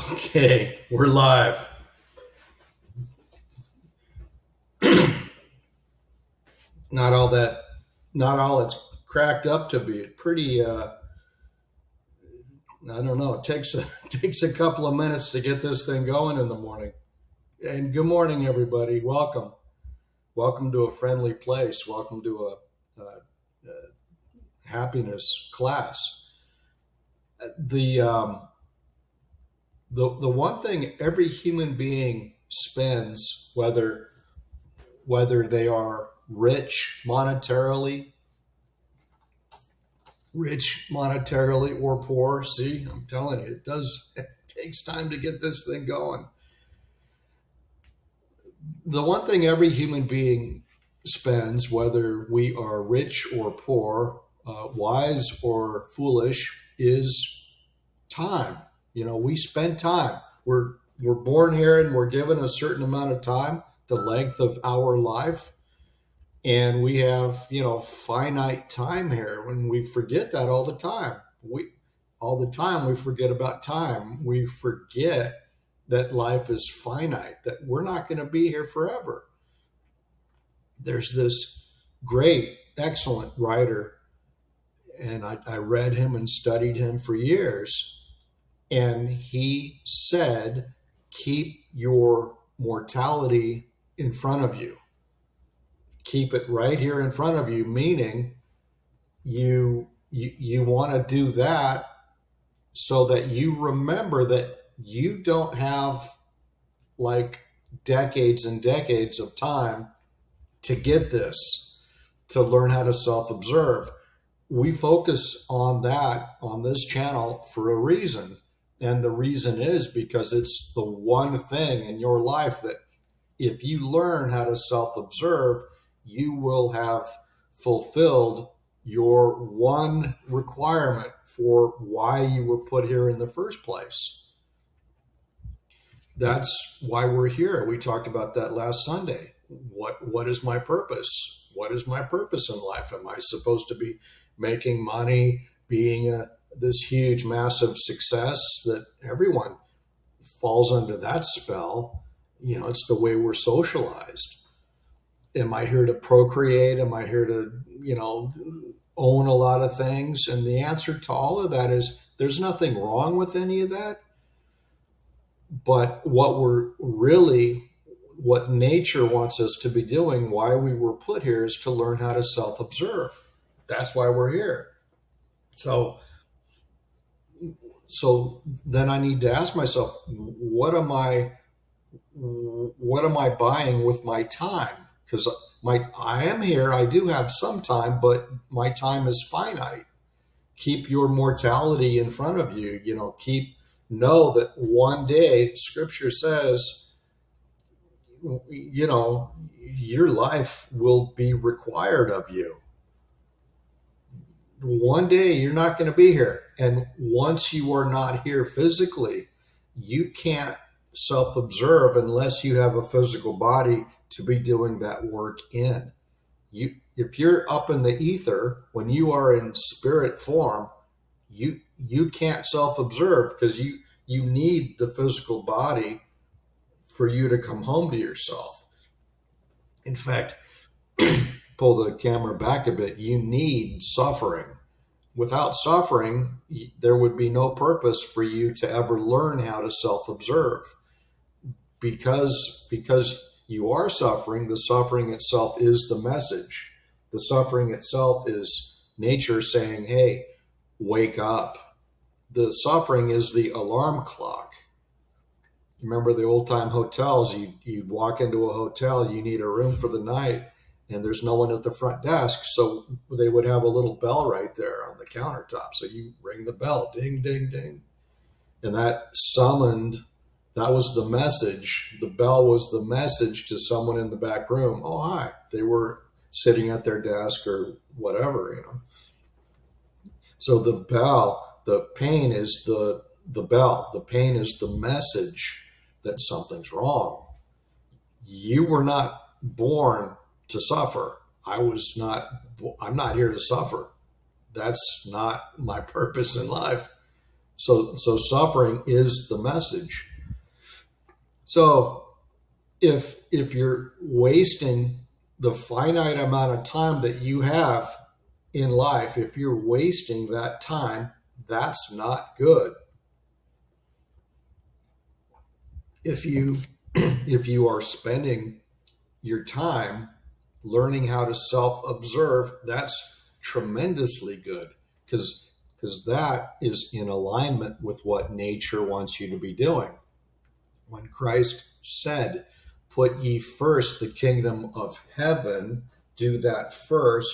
Okay, we're live. Not all that, not all it's cracked up to be. Pretty, I don't know. It takes takes a couple of minutes to get this thing going in the morning. And good morning, everybody. Welcome to a friendly place. Welcome to a happiness class. The the one thing every human being spends, whether they are rich monetarily or poor. See, I'm telling you, it takes time to get this thing going. The one thing every human being spends, whether we are rich or poor, wise or foolish, is time. We spend time. We're born here and we're given a certain amount of time, the length of our life, and we have finite time here. When we forget that all the time, we forget about time. We forget that life is finite, that we're not going to be here forever. There's this great, excellent writer, and I read him and studied him for years, and he said, keep your mortality in front of you. Keep it right here in front of you, meaning you want to do that so that you remember that you don't have like decades and decades of time to get this, to learn how to self-observe. We focus on that on this channel for a reason. And the reason is because it's the one thing in your life that if you learn how to self-observe, you will have fulfilled your one requirement for why you were put here in the first place. That's why we're here. We talked about that last Sunday. What is my purpose? What is my purpose in life? Am I supposed to be making money, being this huge, massive success that everyone falls under that spell? It's the way we're socialized. Am I here to procreate? Am I here to, own a lot of things? And the answer to all of that is there's nothing wrong with any of that. But what nature wants us to be doing, why we were put here, is to learn how to self-observe. That's why we're here. So then I need to ask myself, what am I buying with my time? Because I am here, I do have some time, but my time is finite. Keep your mortality in front of you. Know that one day, Scripture says, your life will be required of you. One day you're not going to be here. And once you are not here physically, you can't self-observe unless you have a physical body to be doing that work in. If you're up in the ether, when you are in spirit form, you can't self-observe because you need the physical body for you to come home to yourself. In fact, pull the camera back a bit, you need suffering. Without suffering, there would be no purpose for you to ever learn how to self-observe. Because you are suffering, the suffering itself is the message. The suffering itself is nature saying, hey, wake up. The suffering is the alarm clock. Remember the old time hotels, you'd walk into a hotel, you need a room for the night, and there's no one at the front desk. So they would have a little bell right there on the countertop. So you ring the bell, ding, ding, ding. And that was the message. The bell was the message to someone in the back room. Oh, hi. They were sitting at their desk or whatever, So the bell, the pain is the bell. The pain is the message that something's wrong. You were not born to suffer. I'm not here to suffer. That's not my purpose in life. So suffering is the message. So if you're wasting the finite amount of time that you have in life, if you're wasting that time, that's not good. If you if you are spending your time learning how to self-observe, that's tremendously good, because that is in alignment with what nature wants you to be doing. When Christ said, "Put ye first the kingdom of heaven," do that first.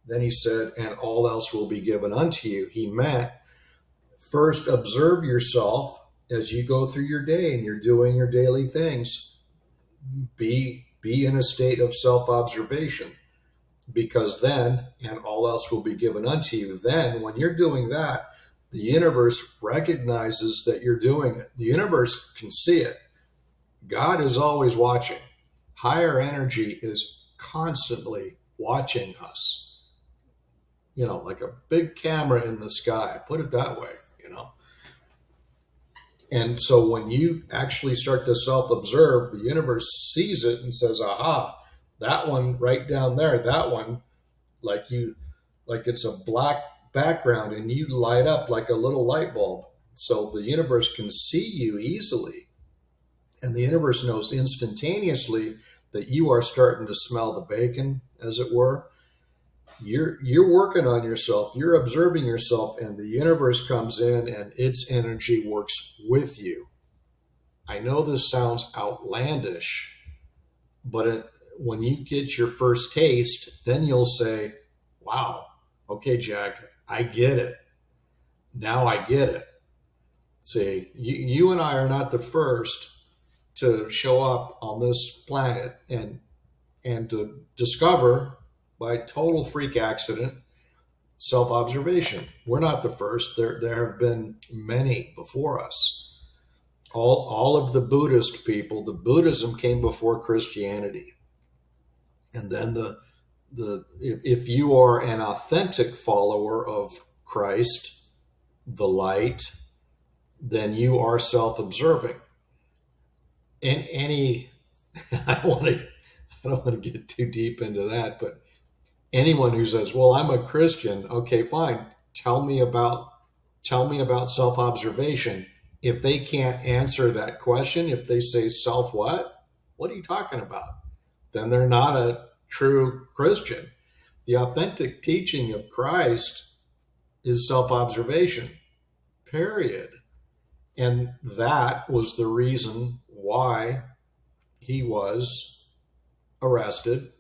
Then he said, "And all else will be given unto you." He meant first observe yourself as you go through your day and you're doing your daily things. Be in a state of self-observation, because then, and all else will be given unto you. Then, when you're doing that, the universe recognizes that you're doing it. The universe can see it. God is always watching. Higher energy is constantly watching us. Like a big camera in the sky. Put it that way. And so when you actually start to self-observe, the universe sees it and says, aha, that one right down there, that one, like it's a black background and you light up like a little light bulb. So the universe can see you easily. And the universe knows instantaneously that you are starting to smell the bacon, as it were. You're working on yourself, you're observing yourself, and the universe comes in and its energy works with you. I know this sounds outlandish, but when you get your first taste, then you'll say, wow, okay, Jack, I get it. Now I get it. See, you and I are not the first to show up on this planet and to discover by total freak accident self-observation. We're not the first. There have been many before us. All of the Buddhist people, the Buddhism came before Christianity. And then if you are an authentic follower of Christ, the light, then you are self-observing. And I don't want to get too deep into that, but anyone who says, well, I'm a Christian, okay, fine. Tell me about self-observation. If they can't answer that question, if they say self what are you talking about? Then they're not a true Christian. The authentic teaching of Christ is self-observation, period. And that was the reason why he was arrested,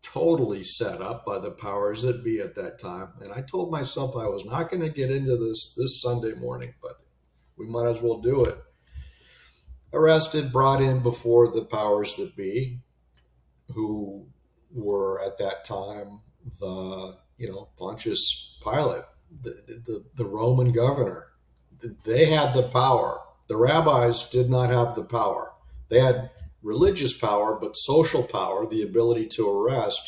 totally set up by the powers that be at that time. And I told myself I was not going to get into this Sunday morning, but we might as well do it. Arrested, brought in before the powers that be, who were at that time the Pontius Pilate, the Roman governor. They had the power. The rabbis did not have the power. They had religious power, but social power, the ability to arrest,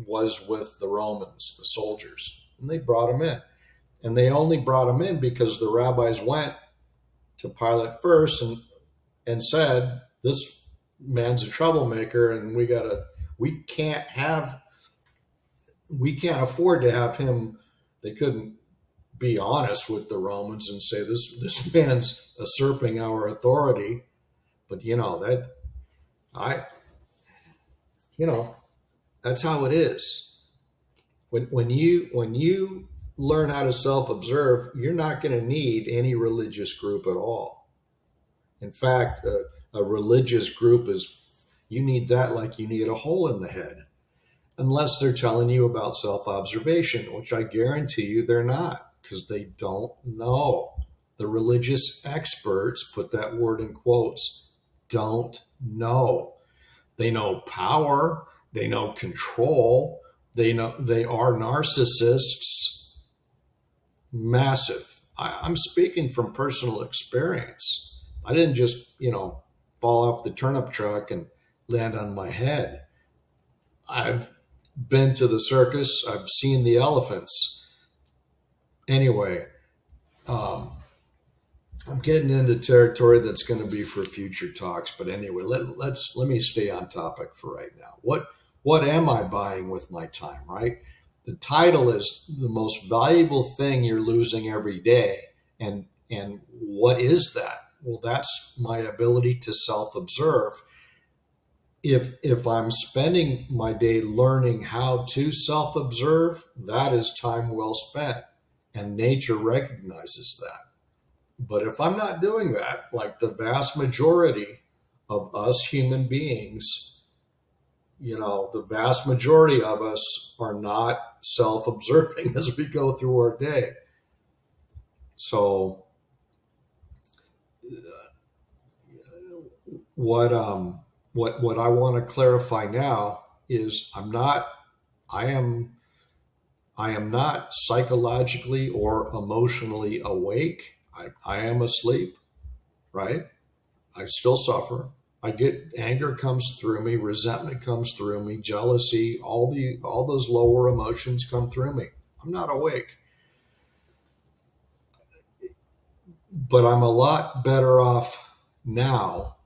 was with the Romans, the soldiers. And they brought him in. And they only brought him in because the rabbis went to Pilate first and said, this man's a troublemaker, and we can't afford to have him. They couldn't be honest with the Romans and say this man's usurping our authority. But that's how it is. When you learn how to self-observe, you're not going to need any religious group at all. In fact, a religious group you need that like you need a hole in the head, unless they're telling you about self-observation, which I guarantee you they're not, because they don't know. The religious experts, put that word in quotes, don't know. They know power, they know control, they are narcissists. Massive. I'm speaking from personal experience. I didn't just, fall off the turnip truck and land on my head. I've been to the circus, I've seen the elephants, Anyway, um, I'm getting into territory that's going to be for future talks. But anyway, let me stay on topic for right now. What am I buying with my time? Right. The title is the most valuable thing you're losing every day, and what is that? Well, that's my ability to self observe. If I'm spending my day learning how to self observe, that is time well spent, and nature recognizes that. But if I'm not doing that, like the vast majority of us human beings, the vast majority of us are not self observing as we go through our day. So, what, what I want to clarify now is I am not psychologically or emotionally awake. I am asleep, right? I still suffer. I get anger comes through me, resentment comes through me, jealousy, all those lower emotions come through me. I'm not awake. But I'm a lot better off now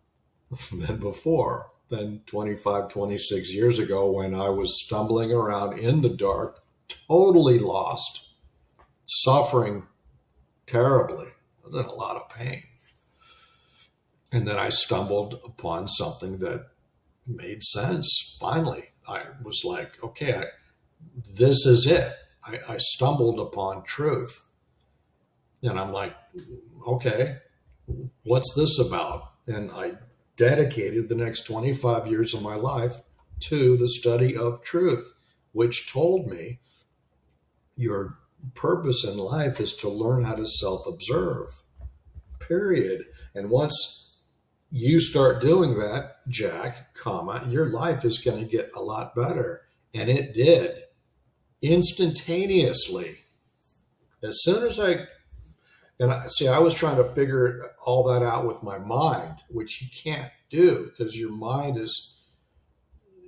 than before, than 25, 26 years ago when I was stumbling around in the dark, totally lost, suffering terribly. I was in a lot of pain. And then I stumbled upon something that made sense. Finally, I was like, okay, this is it. I stumbled upon truth. And I'm like, okay, what's this about? And I dedicated the next 25 years of my life to the study of truth, which told me your purpose in life is to learn how to self observe, period. And once you start doing that, Jack, your life is going to get a lot better. And it did instantaneously. As soon as I was trying to figure all that out with my mind, which you can't do because your mind is,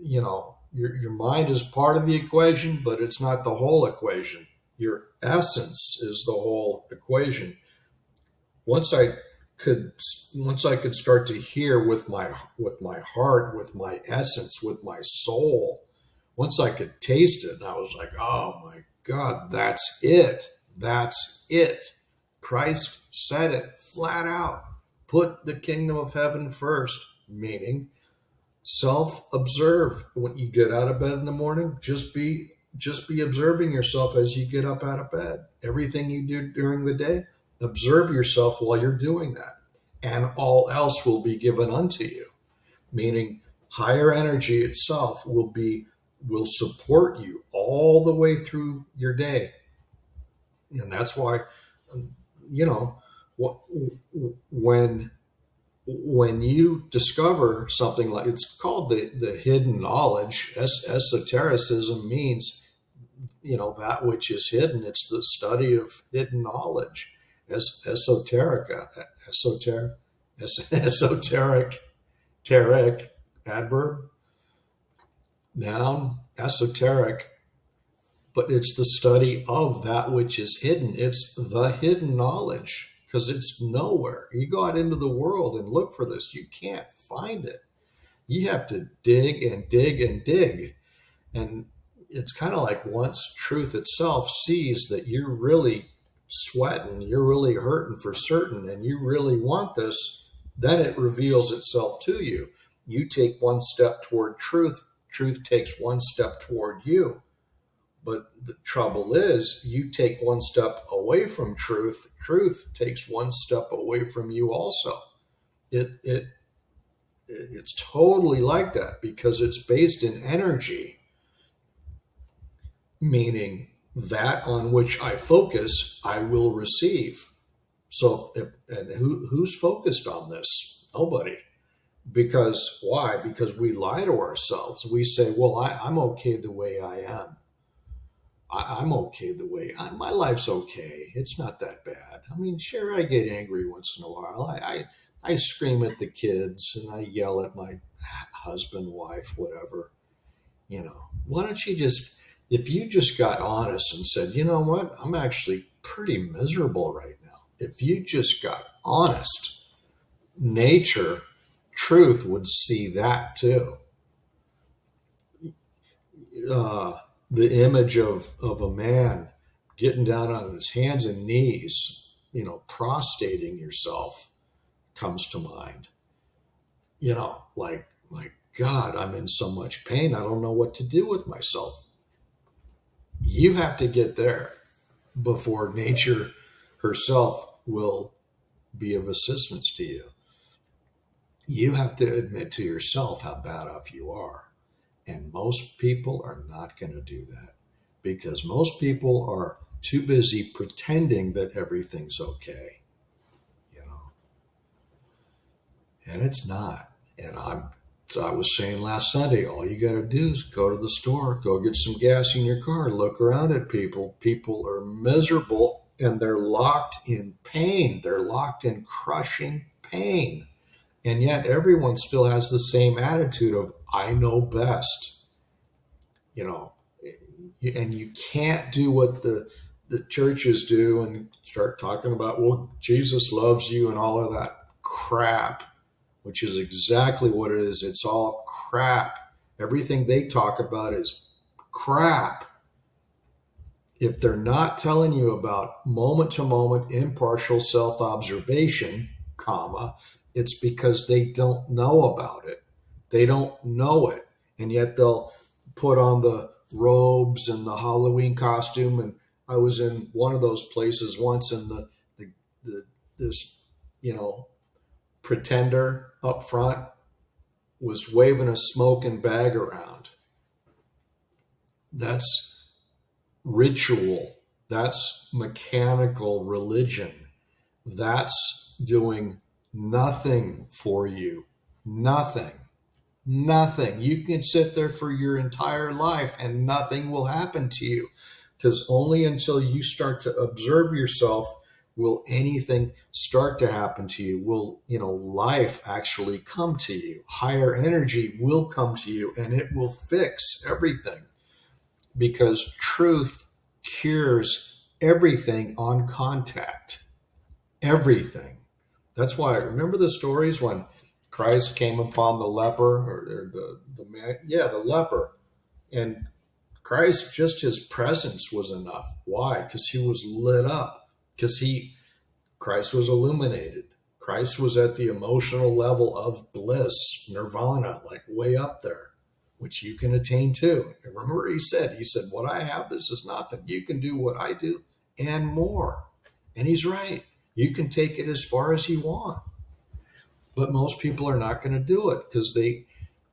your mind is part of the equation, but it's not the whole equation. Your essence is the whole equation. Once I could start to hear with my heart, with my essence, with my soul, once I could taste it, I was like, oh my God, that's it. That's it. Christ said it flat out. Put the kingdom of heaven first, meaning self-observe. When you get out of bed in the morning, just be observing yourself as you get up out of bed. Everything you do during the day, observe yourself while you're doing that. And all else will be given unto you. Meaning higher energy itself will support you all the way through your day. And that's why, you know, when you discover something like, it's called the hidden knowledge. Esotericism means, that which is hidden. It's the study of hidden knowledge. Esoterica, esoteric, adverb, noun, esoteric, but it's the study of that which is hidden. It's the hidden knowledge because it's nowhere. You go out into the world and look for this. You can't find it. You have to dig and dig and dig. And it's kind of like once truth itself sees that you're really sweating, you're really hurting for certain, and you really want this, then it reveals itself to you. You take one step toward truth, truth takes one step toward you. But the trouble is, you take one step away from truth, truth takes one step away from you also. It's totally like that because it's based in energy, meaning that on which I focus, I will receive. So, who's focused on this? Nobody. Because why? Because we lie to ourselves. We say, well, I'm okay the way I am. I'm okay the way my life's okay. It's not that bad. I mean, sure, I get angry once in a while. I scream at the kids and I yell at my husband, wife, whatever. Why don't you if you just got honest and said, you know what, I'm actually pretty miserable right now. If you just got honest, nature, truth would see that too. The image of a man getting down on his hands and knees, prostrating yourself comes to mind. Like, my God, I'm in so much pain. I don't know what to do with myself. You have to get there before nature herself will be of assistance to you. You have to admit to yourself how bad off you are. And most people are not going to do that because most people are too busy pretending that everything's okay, and it's not. And I was saying last Sunday, all you got to do is go to the store, go get some gas in your car, look around at people. People are miserable and they're locked in pain. They're locked in crushing pain. And yet everyone still has the same attitude of, I know best, and you can't do what the churches do and start talking about, well, Jesus loves you and all of that crap, which is exactly what it is. It's all crap. Everything they talk about is crap. If they're not telling you about moment to moment impartial self-observation, it's because they don't know about it. They don't know it. And yet they'll put on the robes and the Halloween costume. And I was in one of those places once, and this pretender up front was waving a smoking bag around. That's ritual. That's mechanical religion. That's doing nothing for you. Nothing. You can sit there for your entire life and nothing will happen to you, because only until you start to observe yourself will anything start to happen to you. Will, life actually come to you. Higher energy will come to you and it will fix everything, because truth cures everything on contact. Everything. That's why, remember the stories when Christ came upon the leper, or the man, the leper, and Christ, just his presence was enough. Why? Because he was lit up. Because Christ was illuminated. Christ was at the emotional level of bliss, nirvana, like way up there, which you can attain too. And remember, he said, what I have, this is nothing. You can do what I do and more. And he's right. You can take it as far as you want. But most people are not going to do it because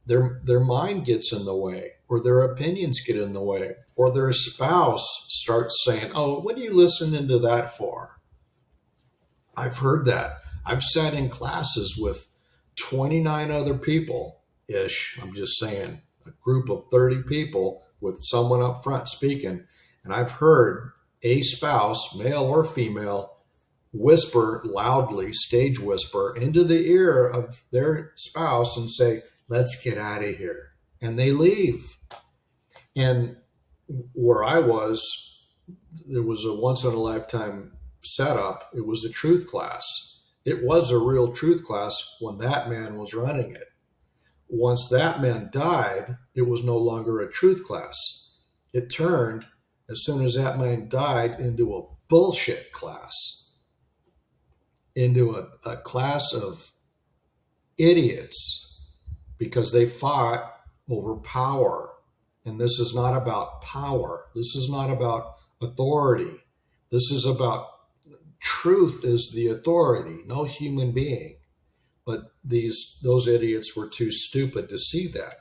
their mind gets in the way, or their opinions get in the way, or their spouse starts saying, oh, what are you listening to that for? I've heard that. I've sat in classes with 29 other people-ish, I'm just saying, a group of 30 people with someone up front speaking, and I've heard a spouse, male or female, whisper loudly, stage whisper, into the ear of their spouse and say, let's get out of here. And they leave. And where I was, there was a once in a lifetime setup. It was a truth class. It was a real truth class when that man was running it. Once that man died, it was no longer a truth class. It turned, as soon as that man died, into a bullshit class. Into a class of idiots, because they fought over power. And this is not about power. This is not about authority. This is about truth is the authority, no human being. But those idiots were too stupid to see that.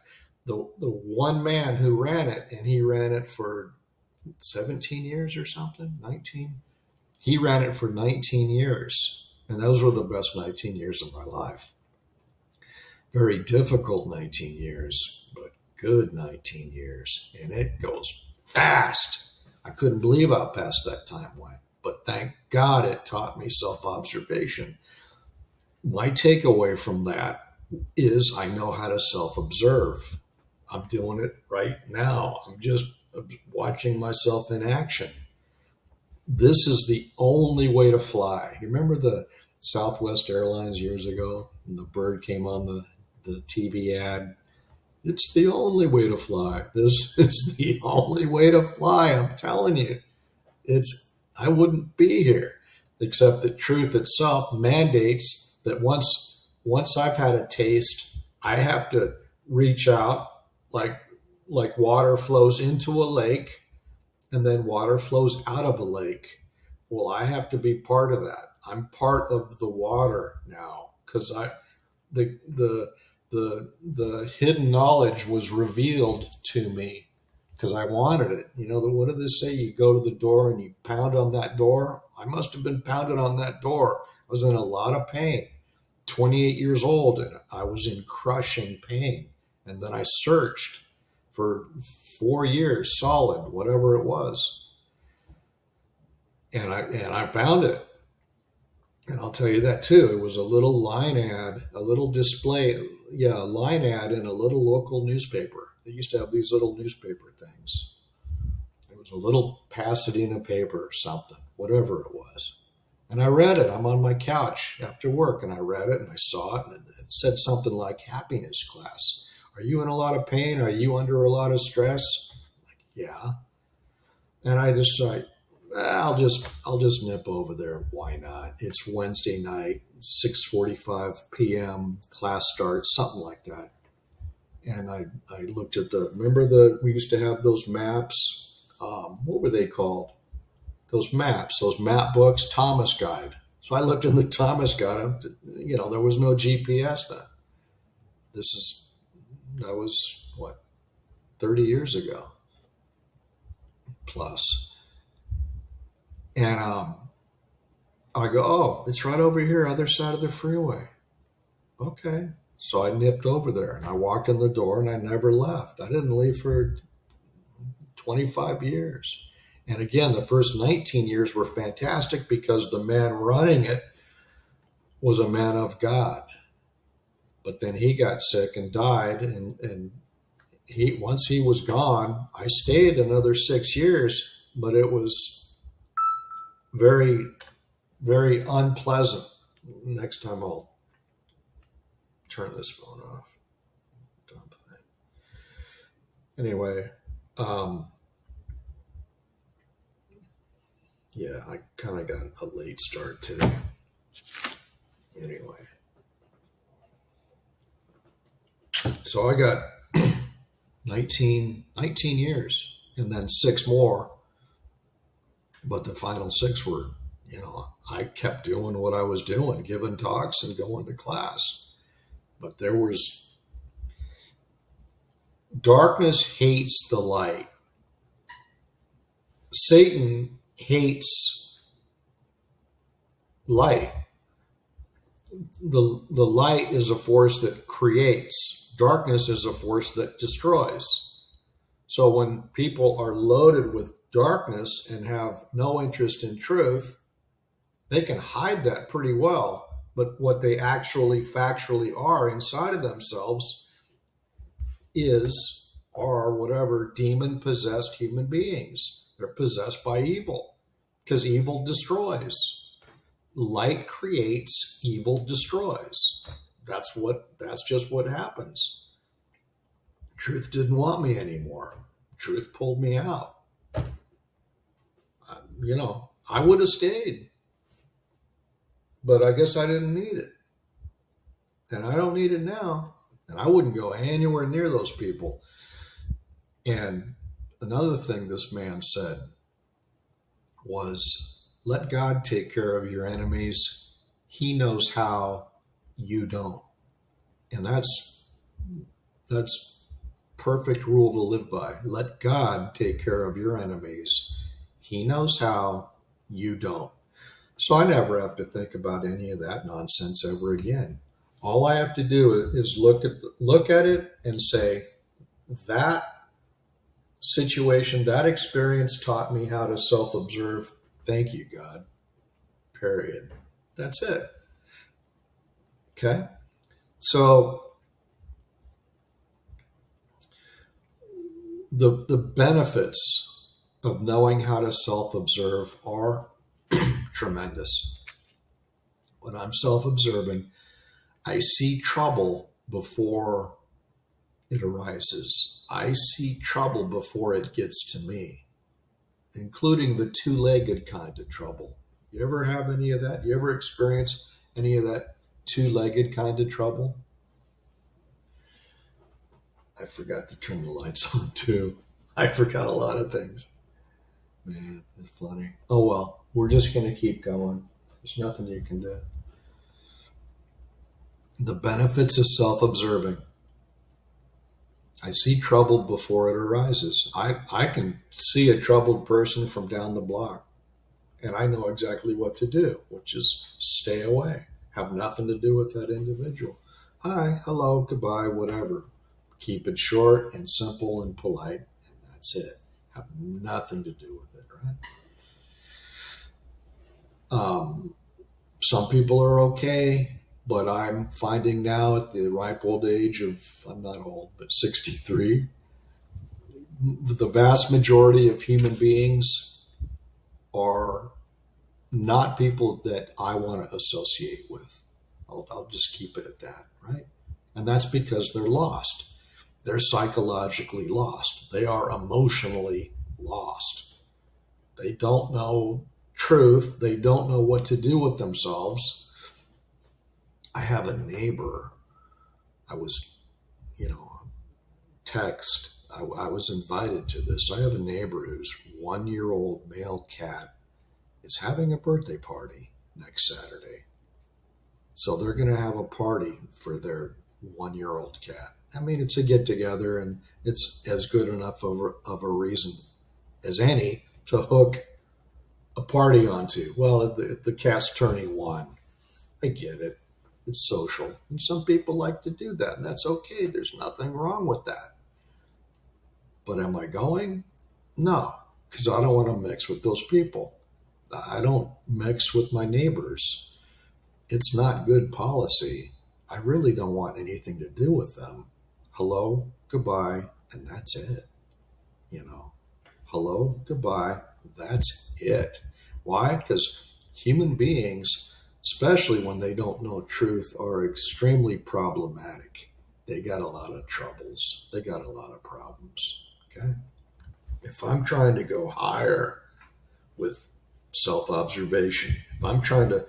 The one man who ran it, and he ran it for 17 years or something, 19. He ran it for 19 years. And those were the best 19 years of my life. Very difficult 19 years, but good 19 years. And it goes fast. I couldn't believe how fast that time went. But thank God it taught me self-observation. My takeaway from that is I know how to self-observe. I'm doing it right now. I'm just watching myself in action. this is the only way to fly. You remember the Southwest Airlines years ago? And the bird came on the TV ad. It's the only way to fly. This is the only way to fly. I'm telling you. I wouldn't be here, except that truth itself mandates that once I've had a taste, I have to reach out like water flows into a lake and then water flows out of a lake. Well, I have to be part of that. I'm part of the water now because the the the hidden knowledge was revealed to me because I wanted it. What did they say? You go to the door and you pound on that door. I must have been pounding on that door. I was in a lot of pain. 28 years old, and I was in crushing pain. And then I searched for 4 years solid, whatever it was. And I found it. And I'll tell you that too. It was a little line ad, a little display, a line ad in a little local newspaper. They used to have these little newspaper things. It was a little Pasadena paper or something, whatever it was. And I read it. I'm on my couch after work, and I read it, and I saw it, and it said something like happiness class. Are you in a lot of pain? Are you under a lot of stress? Like, yeah. And I decide, I'll just nip over there. Why not? It's Wednesday night, 6:45 p.m. Class starts, something like that. And I looked at we used to have those maps. What were they called? Those maps, those map books, Thomas Guide. So I looked in the Thomas Guide. There was no GPS then. That was what, 30 years ago plus. And I go, oh, it's right over here, other side of the freeway. Okay. So I nipped over there and I walked in the door and I never left. I didn't leave for 25 years. And again, the first 19 years were fantastic because the man running it was a man of God. But then he got sick and died. And once he was gone, I stayed another 6 years, but it was very, very unpleasant. Next time I'll turn this phone off. Anyway, I kind of got a late start today. Anyway, so I got 19 years and then 6 more. But the final 6 were, I kept doing what I was doing, giving talks and going to class. But there was darkness hates the light. Satan hates light. The light is a force that creates. Darkness is a force that destroys. So when people are loaded with darkness and have no interest in truth, they can hide that pretty well. But what they actually factually are inside of themselves are whatever demon-possessed human beings. They're possessed by evil because evil destroys. Light creates, evil destroys. That's just what happens. Truth didn't want me anymore. Truth pulled me out. I would have stayed, but I guess I didn't need it. And I don't need it now. And I wouldn't go anywhere near those people. And another thing this man said was, let God take care of your enemies. He knows how, you don't. And that's perfect rule to live by. Let God take care of your enemies. He knows how, you don't. So I never have to think about any of that nonsense ever again. All I have to do is look at it and say, that situation, that experience taught me how to self-observe. Thank you, God. Period. That's it. Okay? So the benefits of knowing how to self-observe are tremendous. When I'm self-observing, I see trouble before it arises. I see trouble before it gets to me, including the two-legged kind of trouble. You ever have any of that? You ever experience any of that two-legged kind of trouble? I forgot to turn the lights on too. I forgot a lot of things. Man, it's funny. Oh well, we're just going to keep going. There's nothing you can do. The benefits of self-observing. I see trouble before it arises. I can see a troubled person from down the block, and I know exactly what to do, which is stay away. Have nothing to do with that individual. Hi, hello, goodbye, whatever. Keep it short and simple and polite, and that's it. Have nothing to do with it, right? Some people are okay, but I'm finding now at the ripe old age of, I'm not old, but 63, the vast majority of human beings are not people that I want to associate with. I'll just keep it at that, right? And that's because they're lost. They're psychologically lost. They are emotionally lost. They don't know truth. They don't know what to do with themselves. I have a neighbor. I was, text. I was invited to this. I have a neighbor whose 1-year-old male cat is having a birthday party next Saturday. So they're going to have a party for their 1-year-old cat. I mean, it's a get together, and it's as good enough of a reason as any to hook a party onto. Well, the cat's turning 1. I get it. It's social. And some people like to do that, and that's okay. There's nothing wrong with that. But am I going? No, because I don't want to mix with those people. I don't mix with my neighbors. It's not good policy. I really don't want anything to do with them. Hello, goodbye, and that's it. Hello, goodbye, that's it. Why? Because human beings, especially when they don't know truth, are extremely problematic. They got a lot of troubles. They got a lot of problems. Okay? If I'm trying to go higher with self-observation, if I'm trying to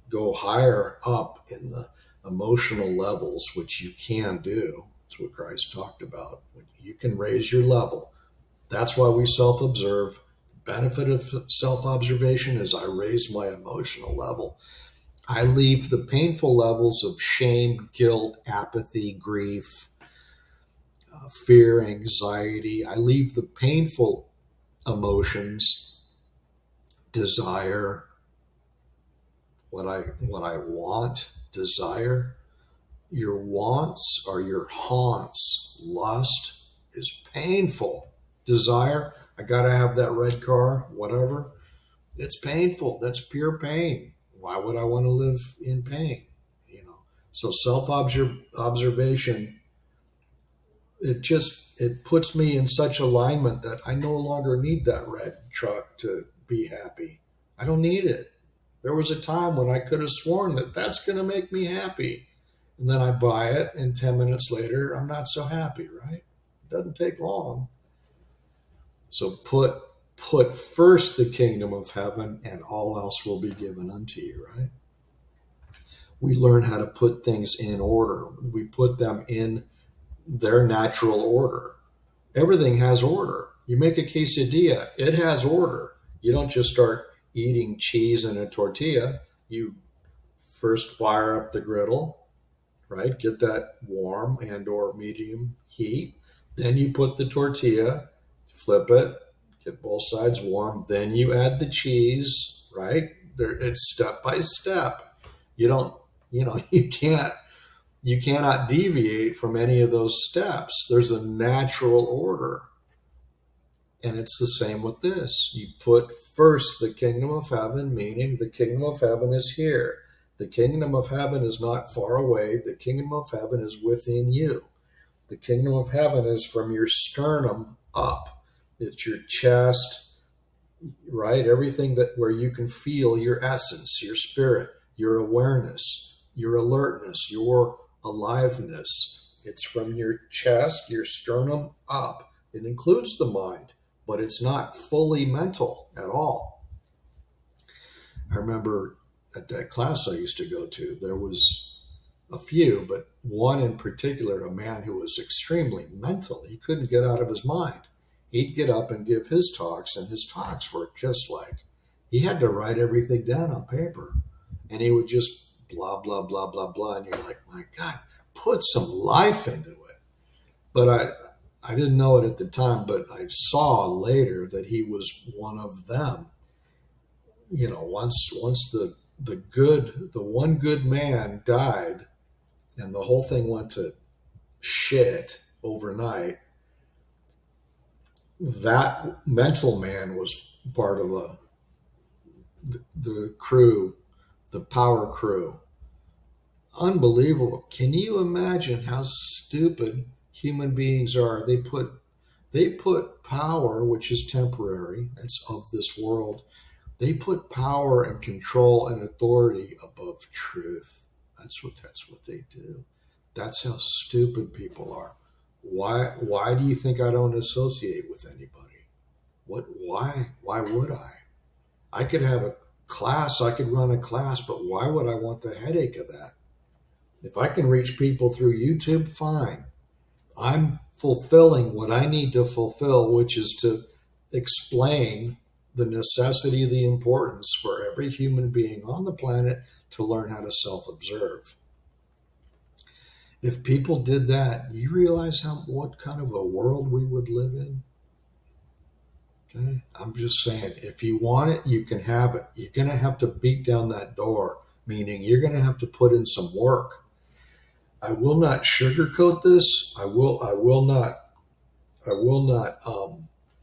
go higher up in the emotional levels, which you can do, that's what Christ talked about. You can raise your level. That's why we self-observe. The benefit of self-observation is I raise my emotional level. I leave the painful levels of shame, guilt, apathy, grief, fear, anxiety. I leave the painful emotions, desire, what I want, desire. Your wants are your haunts. Lust is painful. Desire, I got to have that red car, whatever. It's painful. That's pure pain. Why would I want to live in pain? So self-observation, it puts me in such alignment that I no longer need that red truck to be happy. I don't need it. There was a time when I could have sworn that that's going to make me happy. And then I buy it, and 10 minutes later, I'm not so happy, right? It doesn't take long. So put first the kingdom of heaven, and all else will be given unto you, right? We learn how to put things in order. We put them in their natural order. Everything has order. You make a quesadilla, it has order. You don't just start eating cheese in a tortilla. You first fire up the griddle, right? Get that warm and or medium heat. Then you put the tortilla, flip it, get both sides warm. Then you add the cheese, right? It's step by step. You cannot deviate from any of those steps. There's a natural order. And it's the same with this. You put first the kingdom of heaven, meaning the kingdom of heaven is here. The kingdom of heaven is not far away. The kingdom of heaven is within you. The kingdom of heaven is from your sternum up. It's your chest, right? Everything that where you can feel your essence, your spirit, your awareness, your alertness, your aliveness. It's from your chest, your sternum up. It includes the mind, but it's not fully mental at all. I remember at that class I used to go to, there was a few, but one in particular, a man who was extremely mental. He couldn't get out of his mind. He'd get up and give his talks, and his talks were just like he had to write everything down on paper, and he would just blah blah blah blah blah, and you're like, my God, put some life into it. But I didn't know it at the time, but I saw later that he was one of them. Once the one good man died, and the whole thing went to shit overnight, that mental man was part of the crew, the power crew. Unbelievable. Can you imagine how stupid human beings are? They put power, which is temporary, it's of this world. They put power and control and authority above truth. That's what they do. That's how stupid people are. Why do you think I don't associate with anybody? Why would I? I could have a class, I could run a class, but why would I want the headache of that? If I can reach people through YouTube, fine. I'm fulfilling what I need to fulfill, which is to explain the necessity, the importance for every human being on the planet to learn how to self-observe. If people did that, you realize what kind of a world we would live in? Okay? I'm just saying, if you want it, you can have it. You're going to have to beat down that door, meaning you're going to have to put in some work. I will not sugarcoat this. I will not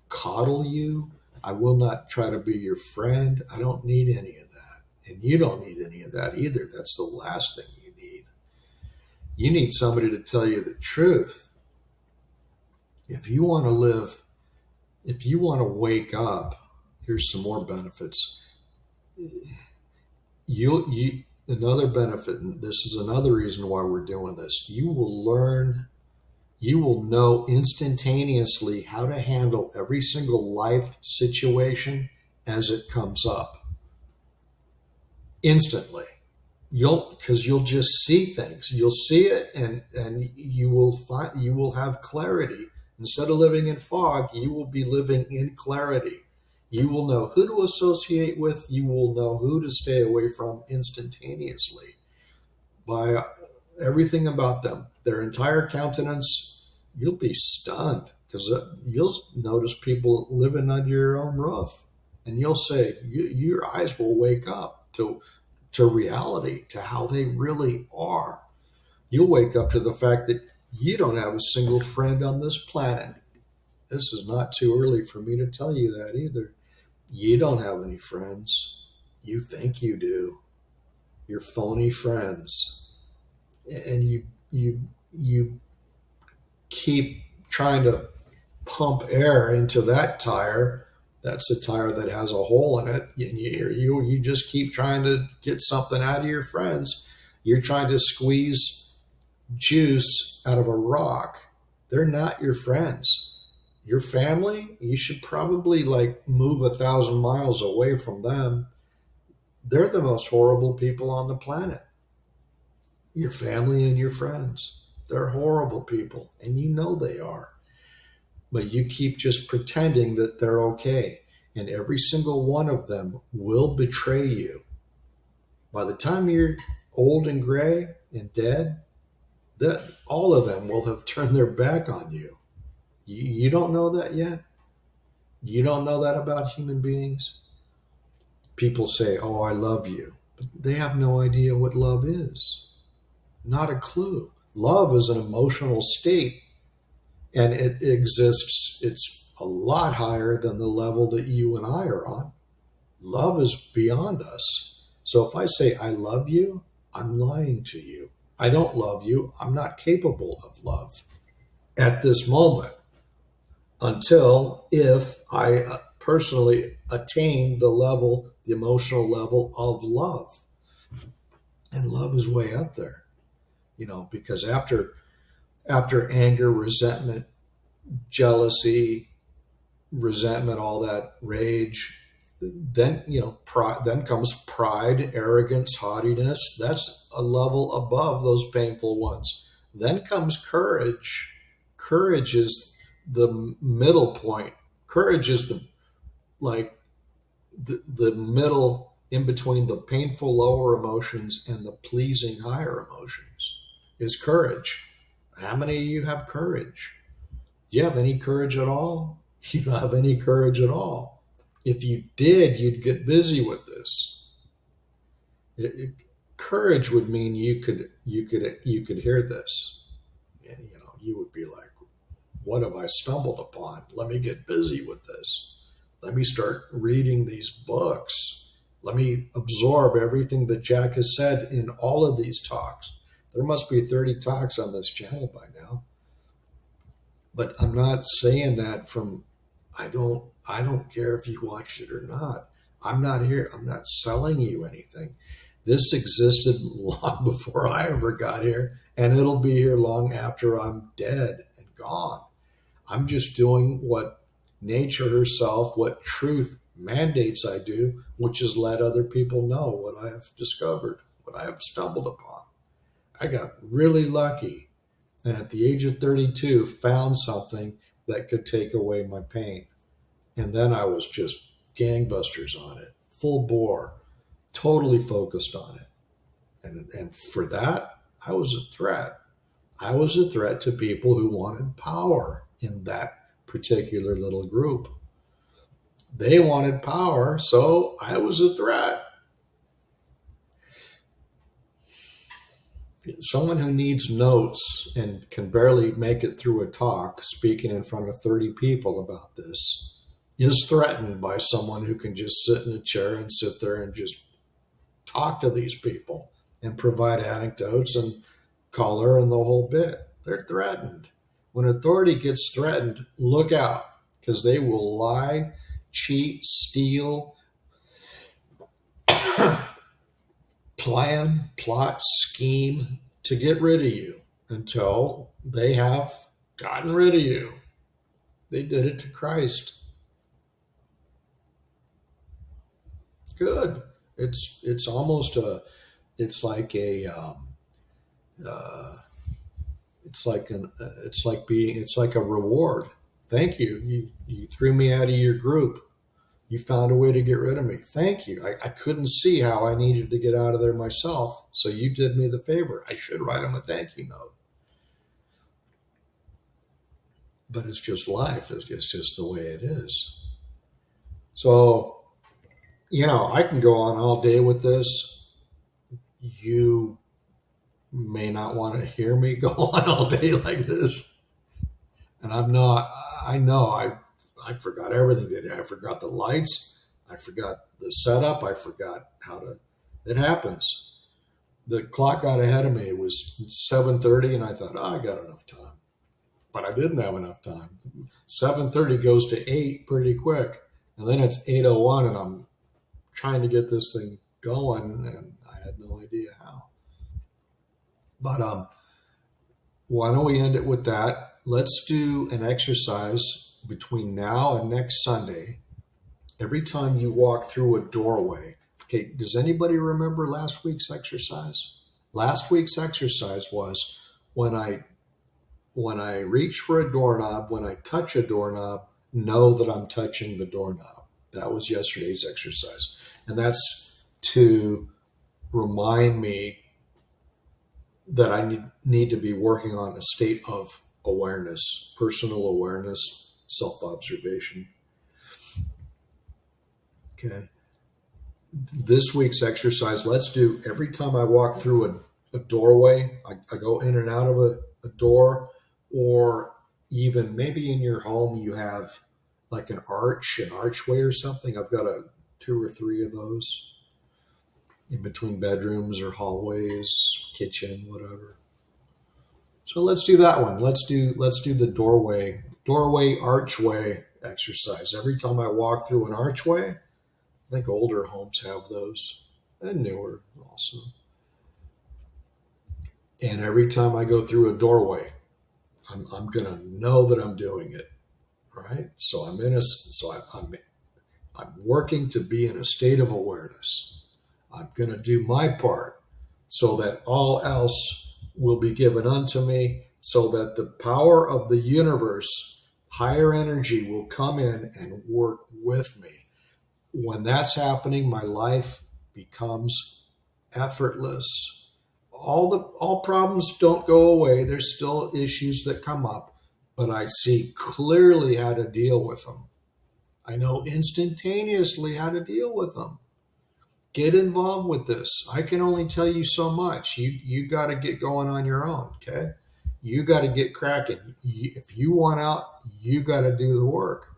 coddle you. I will not try to be your friend. I don't need any of that. And you don't need any of that either. That's the last thing you need. You need somebody to tell you the truth. If you want to live, if you want to wake up, here's some more benefits. Another benefit, and this is another reason why we're doing this, you will know instantaneously how to handle every single life situation as it comes up. Instantly. Because you'll just see things. You'll see it, and you will have clarity. Instead of living in fog, you will be living in clarity. You will know who to associate with. You will know who to stay away from instantaneously by everything about them. Their entire countenance, you'll be stunned because you'll notice people living under your own roof. And you'll say, your eyes will wake up to reality, to how they really are. You'll wake up to the fact that you don't have a single friend on this planet. This is not too early for me to tell you that either. You don't have any friends. You think you do. You're phony friends. And you keep trying to pump air into that tire. That's a tire that has a hole in it. And you just keep trying to get something out of your friends. You're trying to squeeze juice out of a rock. They're not your friends. Your family, you should probably move 1,000 miles away from them. They're the most horrible people on the planet. Your family and your friends. They're horrible people, and you know they are. But you keep just pretending that they're okay. And every single one of them will betray you. By the time you're old and gray and dead, all of them will have turned their back on you. You don't know that yet? You don't know that about human beings? People say, oh, I love you. But they have no idea what love is. Not a clue. Love is an emotional state, and it exists. It's a lot higher than the level that you and I are on. Love is beyond us. So if I say I love you, I'm lying to you. I don't love you. I'm not capable of love at this moment. until if I personally attain the emotional level of love. And love is way up there, because after anger, resentment, jealousy, resentment, all that rage, then pride, then comes pride, arrogance, haughtiness. That's a level above those painful ones. Then comes courage. Courage is the middle point. Courage is the middle in between the painful lower emotions and the pleasing higher emotions is courage. How many of you have courage? Do you have any courage at all? You don't have any courage at all. If you did, you'd get busy with this. Courage would mean you could hear this, and you would be like, "What have I stumbled upon? Let me get busy with this. Let me start reading these books. Let me absorb everything that Jack has said in all of these talks." There must be 30 talks on this channel by now. But I'm not saying that from I don't care if you watched it or not. I'm not here. I'm not selling you anything. This existed long before I ever got here, and it'll be here long after I'm dead and gone. I'm just doing what nature herself, what truth mandates I do, which is let other people know what I have discovered, what I have stumbled upon. I got really lucky, and at the age of 32 found something that could take away my pain. And then I was just gangbusters on it, full bore, totally focused on it. And for that, I was a threat. I was a threat to people who wanted power in that particular little group. They wanted power, so I was a threat. Someone who needs notes and can barely make it through a talk speaking in front of 30 people about this is threatened by someone who can just sit in a chair and sit there and just talk to these people and provide anecdotes and color and the whole bit. They're threatened. When authority gets threatened, look out, because they will lie, cheat, steal, plan, plot, scheme to get rid of you until they have gotten rid of you. They did it to Christ. Good. It's almost a. It's like a. Uh, it's like a reward. Thank you. You threw me out of your group. You found a way to get rid of me. Thank you. I couldn't see how I needed to get out of there myself, so you did me the favor. I should write him a thank you note. But it's just life. It's just the way it is. So, I can go on all day with this. You may not want to hear me go on all day like this. And I'm not, I know I forgot everything today. I forgot the lights. I forgot the setup. I forgot it happens. The clock got ahead of me. It was 7:30 and I thought, I got enough time. But I didn't have enough time. 7:30 goes to 8 pretty quick. And then it's 8:01 and I'm trying to get this thing going and I had no idea how. But why don't we end it with that? Let's do an exercise between now and next Sunday. Every time you walk through a doorway. Okay, does anybody remember last week's exercise? Last week's exercise was when I reach for a doorknob, when I touch a doorknob, know that I'm touching the doorknob. That was yesterday's exercise. And that's to remind me that I need to be working on a state of awareness, personal awareness, self-observation. Okay. This week's exercise, let's do every time I walk through a doorway, I go in and out of a door, or even maybe in your home you have like an archway or something. I've got 2 or 3 of those in between bedrooms or hallways, kitchen, whatever. So let's do that one. Let's do the doorway archway exercise. Every time I walk through an archway, I think older homes have those, and newer also. And every time I go through a doorway, I'm gonna know that I'm doing it, right? So I'm working to be in a state of awareness. I'm gonna do my part so that all else will be given unto me, so that the power of the universe, higher energy, will come in and work with me. When that's happening, my life becomes effortless. All problems don't go away. There's still issues that come up, but I see clearly how to deal with them. I know instantaneously how to deal with them. Get involved with this. I can only tell you so much. You got to get going on your own, okay? You got to get cracking. If you want out, you got to do the work.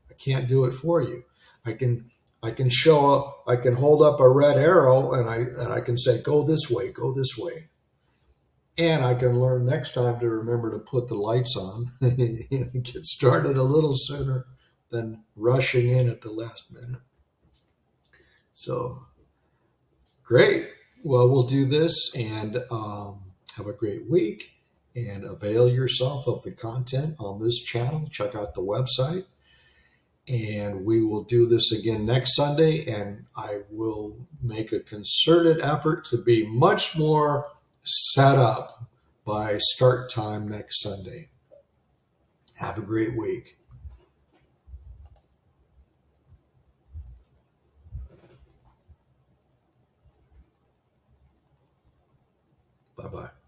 I can't do it for you. I can show up. I can hold up a red arrow and I can say, go this way, go this way. And I can learn next time to remember to put the lights on and get started a little sooner than rushing in at the last minute. So great. Well, we'll do this and have a great week and avail yourself of the content on this channel. Check out the website. And we will do this again next Sunday. And I will make a concerted effort to be much more set up by start time next Sunday. Have a great week. Bye-bye.